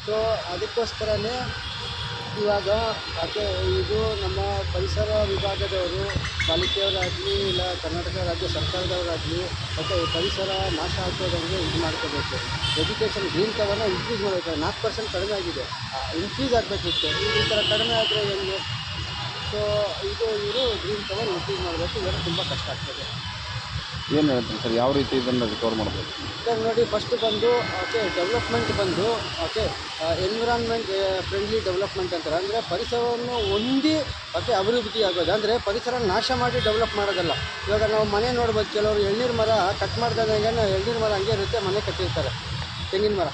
So ಅದಕ್ಕೋಸ್ಕರನೇ ಇವಾಗ ಅದೇ ಇದು ನಮ್ಮ ಪರಿಸರ ವಿಭಾಗದವರು ಪಾಲಿಕೆಯವರಾಗಲಿ ಇಲ್ಲ ಕರ್ನಾಟಕ ರಾಜ್ಯ ಸರ್ಕಾರದವರಾಗಲಿ ಮತ್ತು ಪರಿಸರ ನಾಶ ಆಗ್ತದಂಗೆ ಇದು ಮಾಡ್ಕೋಬೇಕು. ಎಜುಕೇಷನ್ ಗ್ರೀನ್ ಕವರ್ನ ಇನ್ಕ್ರೀಸ್ ಮಾಡಬೇಕು. 4% ಕಡಿಮೆ ಆಗಿದೆ, ಇನ್ಕ್ರೀಸ್ ಆಗಬೇಕಿತ್ತು. ಈ ಥರ ಕಡಿಮೆ ಆದರೆ ಹೆಂಗೆ? ಸೊ ಇವರು ಗ್ರೀನ್ ಕವರ್ ಇನ್ಕ್ರೀಸ್ ಮಾಡಬೇಕು. ಇವಾಗ ತುಂಬ ಕಷ್ಟ ಆಗ್ತದೆ. ಏನು ಹೇಳ್ತೀನಿ ಸರ್, ಯಾವ ರೀತಿ ಇದನ್ನು ರಿಕವರ್ ಮಾಡಬೇಕು ಸರ್? ನೋಡಿ, ಫಸ್ಟ್ ಬಂದು ಡೆವಲಪ್ಮೆಂಟ್ ಬಂದು ಎನ್ವಿರಾನ್ಮೆಂಟ್ ಫ್ರೆಂಡ್ಲಿ ಡೆವಲಪ್ಮೆಂಟ್ ಅಂತಾರೆ. ಅಂದರೆ ಪರಿಸರವನ್ನು ಹೊಂದಿ ಅಭಿವೃದ್ಧಿ ಆಗೋದು. ಅಂದರೆ ಪರಿಸರ ನಾಶ ಮಾಡಿ ಡೆವಲಪ್ ಮಾಡೋದಲ್ಲ. ಇವಾಗ ನಾವು ಮನೆ ನೋಡ್ಬೋದು, ಕೆಲವರು ಎಳ್ನೀರು ಮರ ಕಟ್ ಮಾಡಿದಾಗ ಎಳ್ನೀರು ಮರ ಹಂಗೆ ಇರುತ್ತೆ, ಮನೆ ಕಟ್ಟಿರ್ತಾರೆ ತೆಂಗಿನ ಮರ.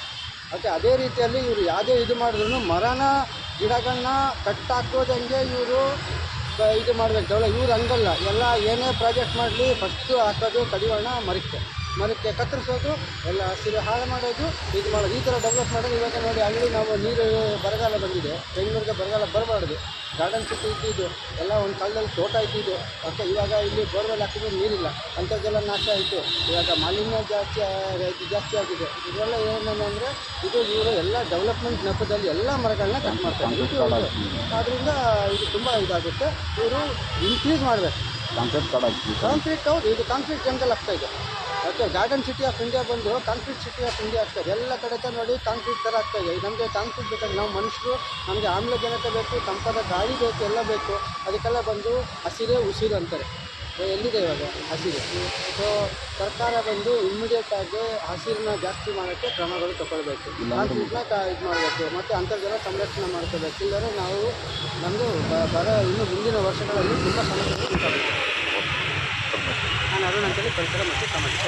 ಅದೇ ರೀತಿಯಲ್ಲಿ ಇವರು ಯಾವುದೇ ಇದು ಮಾಡಿದ್ರು ಮರನ ಗಿಡಗಳನ್ನ ಕಟ್ಟಾಕೋದಂಗೆ ಇವರು ಇದು ಮಾಡಬೇಕು ಡೆವಲಪ್. ಇವ್ರು ಹಂಗಲ್ಲ, ಎಲ್ಲ ಏನೇ ಪ್ರಾಜೆಕ್ಟ್ ಮಾಡಲಿ ಫಸ್ಟು ಹಾಕೋದು ಕಡಿವಾಣ ಮರಕ್ಕೆ ಕತ್ತರಿಸೋದು, ಎಲ್ಲ ಹಸಿರು ಹಾಳು ಮಾಡೋದು, ಇದು ಮಾಡೋದು, ಈ ಥರ ಡೆವಲಪ್ ಮಾಡೋದು. ಇವಾಗ ನೋಡಿ, ಅಲ್ಲಿ ನಾವು ನೀರು ಬರಗಾಲ ಬಂದಿದೆ, ಬೆಂಗಳೂರಿಗೆ ಬರಗಾಲ ಬರಬಾರ್ದು. ಗಾರ್ಡನ್ ಸಿಟಿ ಇದ್ದಿದ್ದು ಎಲ್ಲ ಒಂದು ಕಾಲದಲ್ಲಿ ತೋಟ ಇದ್ದಿದ್ದು. ಇವಾಗ ಇಲ್ಲಿ ಬೋರ್ವೆಲ್ ಹಾಕಿದ್ರೆ ನೀರಿಲ್ಲ, ಅಂಥದ್ದೆಲ್ಲ ನಾಶ ಆಯಿತು. ಇವಾಗ ಮಾಲಿನ್ಯ ಜಾಸ್ತಿ ಆಗಿದೆ. ಇದೆಲ್ಲ ಏನಂದರೆ ಇವರು ಎಲ್ಲ ಡೆವಲಪ್ಮೆಂಟ್ ನೆಪದಲ್ಲಿ ಎಲ್ಲ ಮರಗಳನ್ನ ಕಟ್ ಮಾಡ್ತಾರೆ. ಆದ್ದರಿಂದ ಇದು ತುಂಬ ಇದಾಗುತ್ತೆ. ಇವರು ಇನ್ಕ್ರೀಸ್ ಮಾಡಬೇಕು. ಕಾಂಕ್ರೀಟ್ ಹೌದು, ಇದು ಕಾಂಕ್ರೀಟ್ ಜಂಗಲ್ ಆಗ್ತಾಯಿದೆ. ಗಾರ್ಡನ್ ಸಿಟಿ ಆಫ್ ಇಂಡಿಯಾ ಬಂದು ಕಾಂಕ್ರೀಟ್ ಸಿಟಿ ಆಫ್ ಇಂಡಿಯಾ ಆಗ್ತಾಯಿದೆ. ಎಲ್ಲ ಕಡೆ ನೋಡಿ ಕಾಂಕ್ರೀಟ್ ಥರ ಆಗ್ತಾಯಿದೆ. ನಮಗೆ ಕಾಂಕ್ರೀಟ್ ಬೇಕಾದ್ರೆ ನಾವು ಮನುಷ್ಯರು, ನಮಗೆ ಆಮ್ಲಜನಕ ಬೇಕು, ತಂಪಾದ ಗಾಳಿ ಬೇಕು, ಎಲ್ಲ ಬೇಕು. ಅದಕ್ಕೆಲ್ಲ ಬಂದು ಹಸಿರೇ ಉಸಿರು ಅಂತಾರೆ. ಎಲ್ಲಿದೆ ಇವಾಗ ಹಸಿರು? ಸೊ ಸರ್ಕಾರ ಬಂದು ಇಮ್ಮಿಡಿಯೇಟಾಗಿ ಹಸಿರನ್ನ ಜಾಸ್ತಿ ಮಾಡೋಕ್ಕೆ ಕ್ರಮಗಳು ತಗೊಳ್ಬೇಕು. ಕಾಂಕ್ರೀಟ್ನ ಇದು ಮಾಡಬೇಕು ಮತ್ತು ಅಂತರ್ಜಲ ಸಂರಕ್ಷಣೆ ಮಾಡ್ಕೋಬೇಕು. ಇಲ್ಲದ್ರೆ ನಾವು ನಮ್ಮದು ಇನ್ನು ಮುಂದಿನ ವರ್ಷಗಳಲ್ಲಿ ತುಂಬ ಸಮಸ್ಯೆಗಳು ಉಂಟಾಗುತ್ತೆ. ನಾನು ಅರುಣ್ ಅಂತೇಳಿ ಪರಿಸರ ಮತ್ತು ಸಾಮಾಜಿಕ